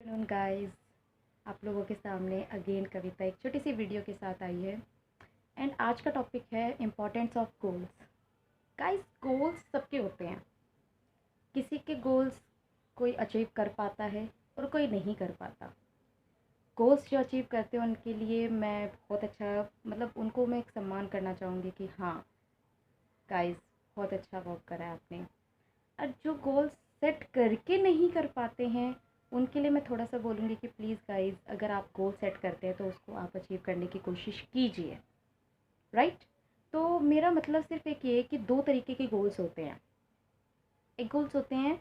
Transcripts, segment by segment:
Afternoon guys, आप लोगों के सामने अगेन कविता एक छोटी सी वीडियो के साथ आई है। एंड आज का टॉपिक है importance of goals. Guys, goals सबके होते हैं। किसी के गोल्स कोई अचीव कर पाता है और कोई नहीं कर पाता। गोल्स जो अचीव करते हैं उनके लिए मैं बहुत अच्छा उनको मैं एक सम्मान करना चाहूँगी कि हाँ गाइस, बहुत अच्छा वर्क करा है आपने। और जो गोल्स सेट करके नहीं कर पाते हैं उनके लिए मैं थोड़ा सा बोलूँगी कि प्लीज़ गाइस, अगर आप गोल सेट करते हैं तो उसको आप अचीव करने की कोशिश कीजिए। राइट। तो मेरा मतलब सिर्फ एक ये है कि दो तरीके के गोल्स होते हैं। एक गोल्स होते हैं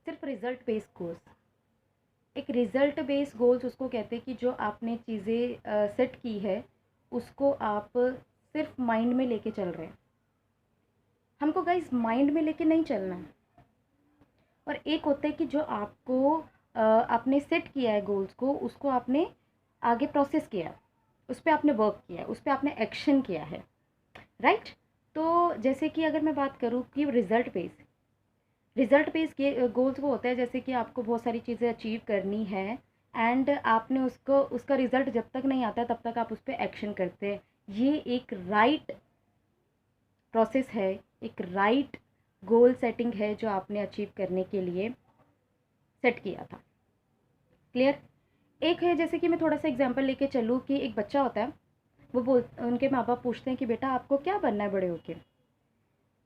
सिर्फ रिजल्ट बेस्ड गोल्स। एक रिजल्ट बेस्ड गोल्स उसको कहते हैं कि जो आपने चीज़ें सेट की है उसको आप सिर्फ माइंड में लेके चल रहे हैं। हमको गाइस माइंड में लेके नहीं चलना है। और एक होता है कि जो आपको आपने सेट किया है गोल्स को, उसको आपने आगे प्रोसेस किया है, उस पर आपने वर्क किया है, उस पर आपने एक्शन किया है। राइट। तो जैसे कि अगर मैं बात करूँ कि रिजल्ट बेस के गोल्स वो होता है जैसे कि आपको बहुत सारी चीज़ें अचीव करनी है एंड आपने उसको उसका रिजल्ट जब तक नहीं आता तब तक आप उस पर एक्शन करते हैं। ये एक राइट प्रोसेस है, एक राइट गोल सेटिंग है जो आपने अचीव करने के लिए सेट किया था। क्लियर। एक है जैसे कि मैं थोड़ा सा एग्जांपल लेके चलूँ कि एक बच्चा होता है, वो बोल उनके माँ बाप पूछते हैं कि बेटा आपको क्या बनना है बड़े होके।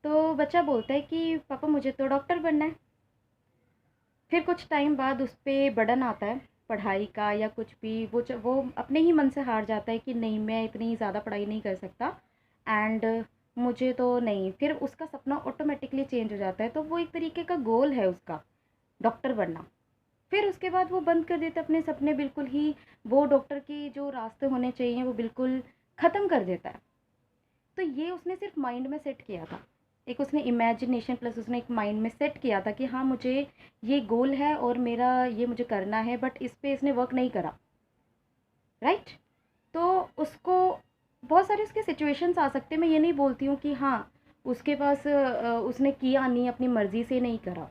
तो बच्चा बोलता है कि पापा मुझे तो डॉक्टर बनना है। फिर कुछ टाइम बाद उस पर बर्डन आता है पढ़ाई का या कुछ भी, वो अपने ही मन से हार जाता है कि नहीं मैं इतनी ज़्यादा पढ़ाई नहीं कर सकता एंड मुझे तो नहीं। फिर उसका सपना ऑटोमेटिकली चेंज हो जाता है। तो वो एक तरीके का गोल है उसका, डॉक्टर बनना। फिर उसके बाद वो बंद कर देता है अपने सपने बिल्कुल ही। वो डॉक्टर के जो रास्ते होने चाहिए वो बिल्कुल ख़त्म कर देता है। तो ये उसने सिर्फ माइंड में सेट किया था। एक उसने इमेजिनेशन प्लस उसने एक माइंड में सेट किया था कि हाँ मुझे ये गोल है और मेरा ये मुझे करना है, बट इस पे इसने वर्क नहीं करा। राइट। तो उसको बहुत सारे उसके सिचुएशंस आ सकते हैं। मैं ये नहीं बोलती हूँ कि हाँ उसके पास उसने किया नहीं, अपनी मर्ज़ी से नहीं करा।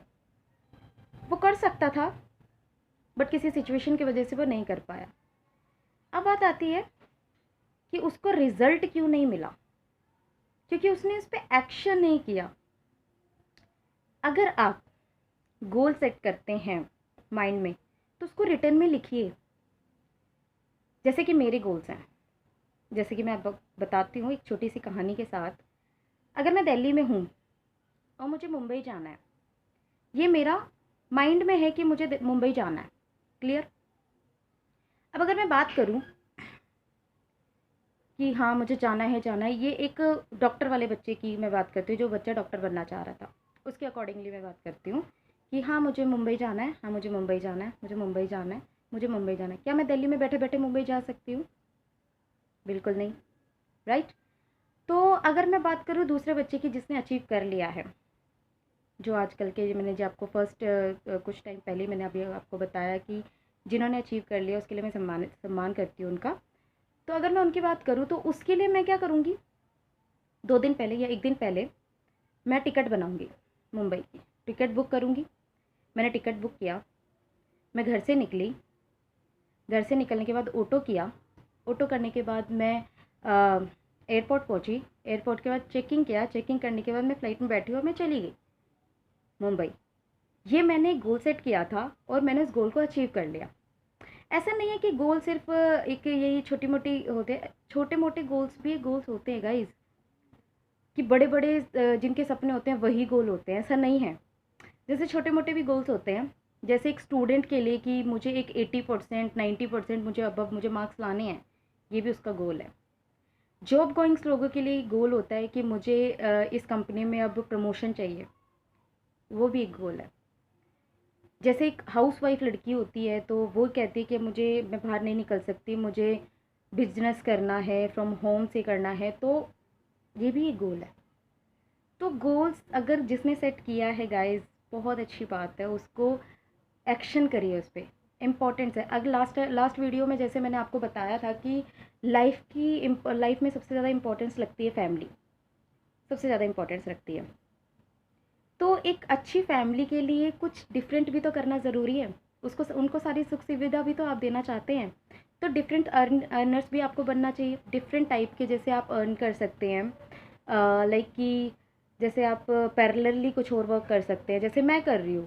वो कर सकता था बट किसी सिचुएशन की वजह से वो नहीं कर पाया। अब बात आती है कि उसको रिजल्ट क्यों नहीं मिला, क्योंकि उसने इस पर एक्शन नहीं किया। अगर आप गोल सेट करते हैं माइंड में तो उसको रिटर्न में लिखिए। जैसे कि मेरे गोल्स हैं, जैसे कि मैं अब बताती हूँ एक छोटी सी कहानी के साथ। अगर मैं दिल्ली में हूँ और मुझे मुंबई जाना है, ये मेरा माइंड में है कि मुझे मुंबई जाना है। क्लियर। अब अगर मैं बात करूँ कि हाँ मुझे जाना है, ये एक डॉक्टर वाले बच्चे की मैं बात करती हूँ जो बच्चा डॉक्टर बनना चाह रहा था, उसके अकॉर्डिंगली मैं बात करती हूँ कि हाँ मुझे मुंबई जाना है, हाँ मुझे मुंबई जाना है, मुझे मुंबई जाना है, मुझे मुंबई जाना है। क्या मैं दिल्ली में बैठे बैठे मुंबई जा सकती हूँ? बिल्कुल नहीं। राइट। तो अगर मैं बात करूँ दूसरे बच्चे की जिसने अचीव कर लिया है, जो आजकल के मैंने जो आपको फर्स्ट कुछ टाइम पहले मैंने अभी आपको बताया कि जिन्होंने अचीव कर लिया उसके लिए मैं सम्मान करती हूँ उनका। तो अगर मैं उनकी बात करूँ तो उसके लिए मैं क्या करूँगी, 2 दिन पहले या एक दिन पहले मैं टिकट बनाऊँगी, मुंबई की टिकट बुक करूँगी। मैंने टिकट बुक किया, मैं घर से निकली, घर से निकलने के बाद ऑटो किया, ऑटो करने के बाद मैं एयरपोर्ट पहुँची, एयरपोर्ट के बाद चेकिंग किया, चेकिंग करने के बाद मैं फ़्लाइट में बैठी और मैं चली गई मुंबई। ये मैंने एक गोल सेट किया था और मैंने उस गोल को अचीव कर लिया। ऐसा नहीं है कि गोल सिर्फ एक यही छोटी मोटी होते हैं, छोटे मोटे गोल्स भी गोल्स होते हैं गाइज, कि बड़े बड़े जिनके सपने होते हैं वही गोल होते हैं, ऐसा नहीं है। जैसे छोटे मोटे भी गोल्स होते हैं, जैसे एक स्टूडेंट के लिए कि मुझे एक 80% 90% मुझे अब मुझे मार्क्स लाने हैं, ये भी उसका गोल है। जॉब गोइंग्स लोगों के लिए गोल होता है कि मुझे इस कंपनी में अब प्रमोशन चाहिए, वो भी एक गोल है। जैसे एक हाउस वाइफ लड़की होती है तो वो कहती है कि मैं बाहर नहीं निकल सकती, मुझे बिजनेस करना है, फ्रॉम होम से करना है, तो ये भी एक गोल है। तो गोल्स अगर जिसने सेट किया है गाइस, बहुत अच्छी बात है, उसको एक्शन करिए उस पर। इम्पॉर्टेंस है। अगर लास्ट वीडियो में जैसे मैंने आपको बताया था कि लाइफ में सबसे ज़्यादा इम्पोर्टेंस लगती है फैमिली, सबसे ज़्यादा इम्पोर्टेंस रखती है। तो एक अच्छी फैमिली के लिए कुछ डिफरेंट भी तो करना ज़रूरी है। उसको उनको सारी सुख सुविधा भी तो आप देना चाहते हैं। तो डिफरेंट अर्नर्स भी आपको बनना चाहिए, डिफरेंट टाइप के जैसे आप अर्न कर सकते हैं। लाइक कि जैसे आप पैरेलली कुछ और वर्क कर सकते हैं, जैसे मैं कर रही हूँ।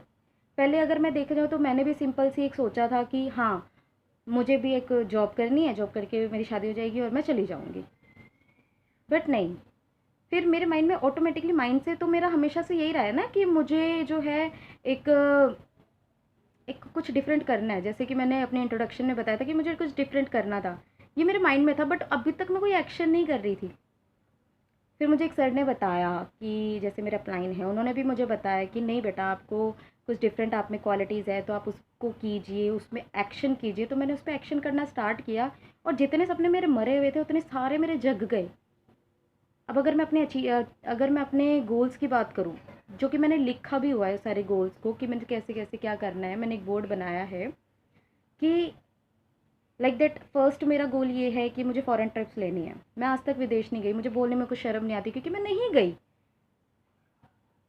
पहले अगर मैं देखा जाऊँ तो मैंने भी सिंपल सी एक सोचा था कि हाँ मुझे भी एक जॉब करनी है, जॉब करके मेरी शादी हो जाएगी और मैं चली जाऊँगी। बट नहीं, फिर मेरे माइंड में ऑटोमेटिकली, माइंड से तो मेरा हमेशा से यही रहा है ना कि मुझे जो है एक एक कुछ डिफरेंट करना है। जैसे कि मैंने अपने इंट्रोडक्शन में बताया था कि मुझे कुछ डिफरेंट करना था, ये मेरे माइंड में था, बट अभी तक मैं कोई एक्शन नहीं कर रही थी। फिर मुझे एक सर ने बताया कि जैसे मेरा अपलाइन है, उन्होंने भी मुझे बताया कि नहीं बेटा, आपको कुछ डिफरेंट आप में क्वालिटीज़ है तो आप उसको कीजिए, उसमें एक्शन कीजिए। तो मैंने उस पर एक्शन करना स्टार्ट किया और जितने सपने मेरे मरे हुए थे उतने सारे मेरे जग गए। अब अगर मैं अपने गोल्स की बात करूं, जो कि मैंने लिखा भी हुआ है सारे गोल्स को कि मैंने कैसे कैसे क्या करना है, मैंने एक बोर्ड बनाया है कि लाइक दैट। फर्स्ट मेरा गोल ये है कि मुझे फॉरेन ट्रिप्स लेनी है। मैं आज तक विदेश नहीं गई, मुझे बोलने में कुछ शर्म नहीं आती क्योंकि मैं नहीं गई।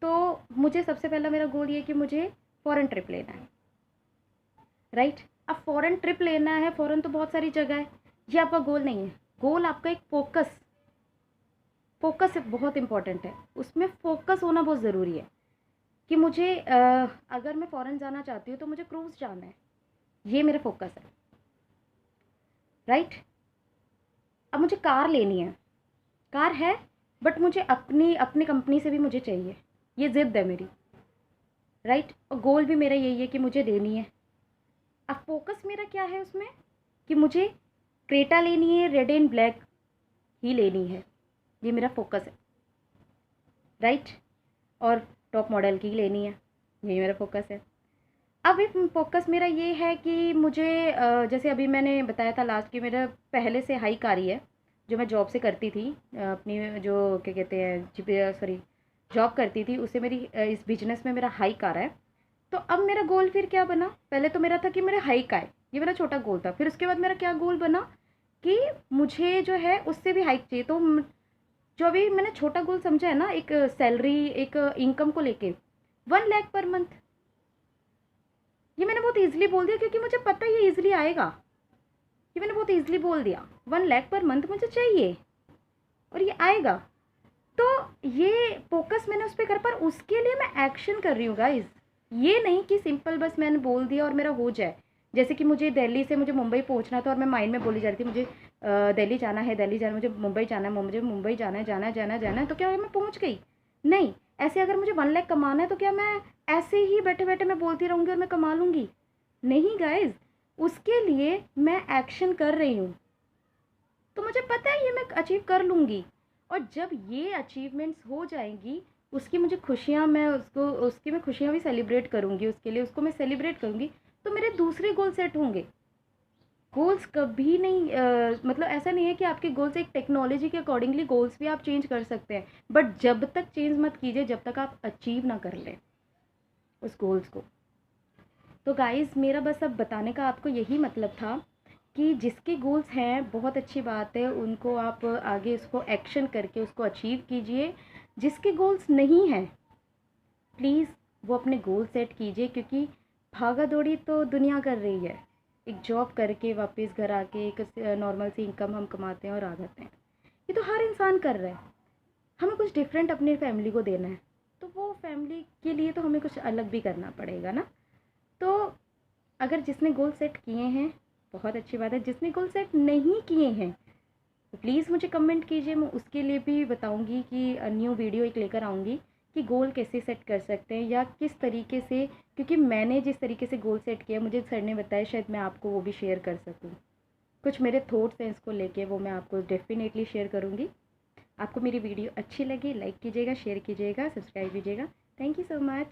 तो मुझे सबसे पहला मेरा गोल ये कि मुझे फ़ॉरेन ट्रिप लेना है, राइट। अब फ़ॉरेन ट्रिप लेना है, फ़ॉरेन तो बहुत सारी जगह है, ये आपका गोल नहीं है। गोल आपका एक फोकस बहुत इंपॉर्टेंट है, उसमें फोकस होना बहुत ज़रूरी है कि मुझे अगर मैं फ़ॉरेन जाना चाहती हूँ तो मुझे क्रूज़ जाना है, ये मेरा फोकस है, राइट। अब मुझे कार लेनी है, कार है, बट मुझे अपनी अपनी कंपनी से भी मुझे चाहिए, ये ज़िद है मेरी, राइट। और गोल भी मेरा यही है कि मुझे लेनी है। अब फोकस मेरा क्या है उसमें कि मुझे क्रेटा लेनी है, रेड एंड ब्लैक ही लेनी है, ये मेरा फोकस है, राइट। और टॉप मॉडल की लेनी है, ये मेरा फोकस है। अब एक फोकस मेरा ये है कि मुझे जैसे अभी मैंने बताया था लास्ट की, मेरा पहले से हाई कार ही है जो मैं जॉब से करती थी, अपनी जो क्या कहते हैं सॉरी जॉब करती थी उससे मेरी इस बिजनेस में मेरा हाई कार है। तो अब मेरा गोल फिर क्या बना, पहले तो मेरा था कि मेरा हाइक आए, ये मेरा छोटा गोल था। फिर उसके बाद मेरा क्या गोल बना कि मुझे जो है उससे भी हाइक चाहिए। तो जो अभी मैंने छोटा गोल समझा है ना, एक सैलरी, एक इनकम को लेके 1 लाख पर मंथ, ये मैंने बहुत ईजिली बोल दिया क्योंकि मुझे पता है ये ईजिली आएगा। ये मैंने बहुत ईजिली बोल दिया, 1 लाख पर मंथ मुझे चाहिए और ये आएगा। तो ये फोकस मैंने उस पर कर, पर उसके लिए मैं एक्शन कर रही हूँ गाइज। ये नहीं कि सिंपल बस मैंने बोल दिया और मेरा हो जाए। जैसे कि मुझे दिल्ली से मुझे मुंबई पहुंचना था और मैं माइंड में बोली जा रही थी मुझे दिल्ली जाना है, दिल्ली जाना, मुझे मुंबई जाना है, मुझे मुंबई जाना है, जाना है। तो क्या मैं पहुंच गई? नहीं। ऐसे अगर मुझे 1 लाख कमाना है तो क्या मैं ऐसे ही बैठे बैठे मैं बोलती रहूँगी और मैं कमा लूँगी? नहीं गाइज, उसके लिए मैं एक्शन कर रही हूँ। तो मुझे पता है ये मैं अचीव कर लूँगी। और जब ये अचीवमेंट्स हो जाएंगी उसकी मुझे खुशियाँ, मैं उसकी मैं खुशियाँ भी सेलिब्रेट करूँगी, उसके लिए उसको मैं सेलिब्रेट करूँगी। तो मेरे दूसरे गोल सेट होंगे। गोल्स कभी नहीं मतलब ऐसा नहीं है कि आपके गोल्स, एक टेक्नोलॉजी के अकॉर्डिंगली गोल्स भी आप चेंज कर सकते हैं, बट जब तक चेंज मत कीजिए जब तक आप अचीव ना कर लें उस गोल्स को। तो गाइज़ मेरा बस अब बताने का आपको यही मतलब था कि जिसके गोल्स हैं बहुत अच्छी बात है, उनको आप आगे उसको एक्शन करके उसको अचीव कीजिए। जिसके गोल्स नहीं हैं प्लीज़ वो अपने गोल सेट कीजिए, क्योंकि भागा दौड़ी तो दुनिया कर रही है। एक जॉब करके वापस घर आके एक नॉर्मल सी इनकम हम कमाते हैं और आ जाते हैं, ये तो हर इंसान कर रहा है। हमें कुछ डिफरेंट अपनी फैमिली को देना है, तो वो फैमिली के लिए तो हमें कुछ अलग भी करना पड़ेगा ना। तो अगर जिसने गोल सेट किए हैं बहुत अच्छी बात है, जिसने गोल सेट नहीं किए हैं तो प्लीज़ मुझे कमेंट कीजिए, मैं उसके लिए भी बताऊंगी कि न्यू वीडियो एक लेकर आऊँगी कि गोल कैसे सेट कर सकते हैं या किस तरीके से, क्योंकि मैंने जिस तरीके से गोल सेट किया मुझे सर ने बताया, शायद मैं आपको वो भी शेयर कर सकूँ। कुछ मेरे थॉट्स हैं इसको लेके, वो मैं आपको डेफिनेटली शेयर करूँगी। आपको मेरी वीडियो अच्छी लगी लाइक कीजिएगा, शेयर कीजिएगा, सब्सक्राइब कीजिएगा। Thank you so much.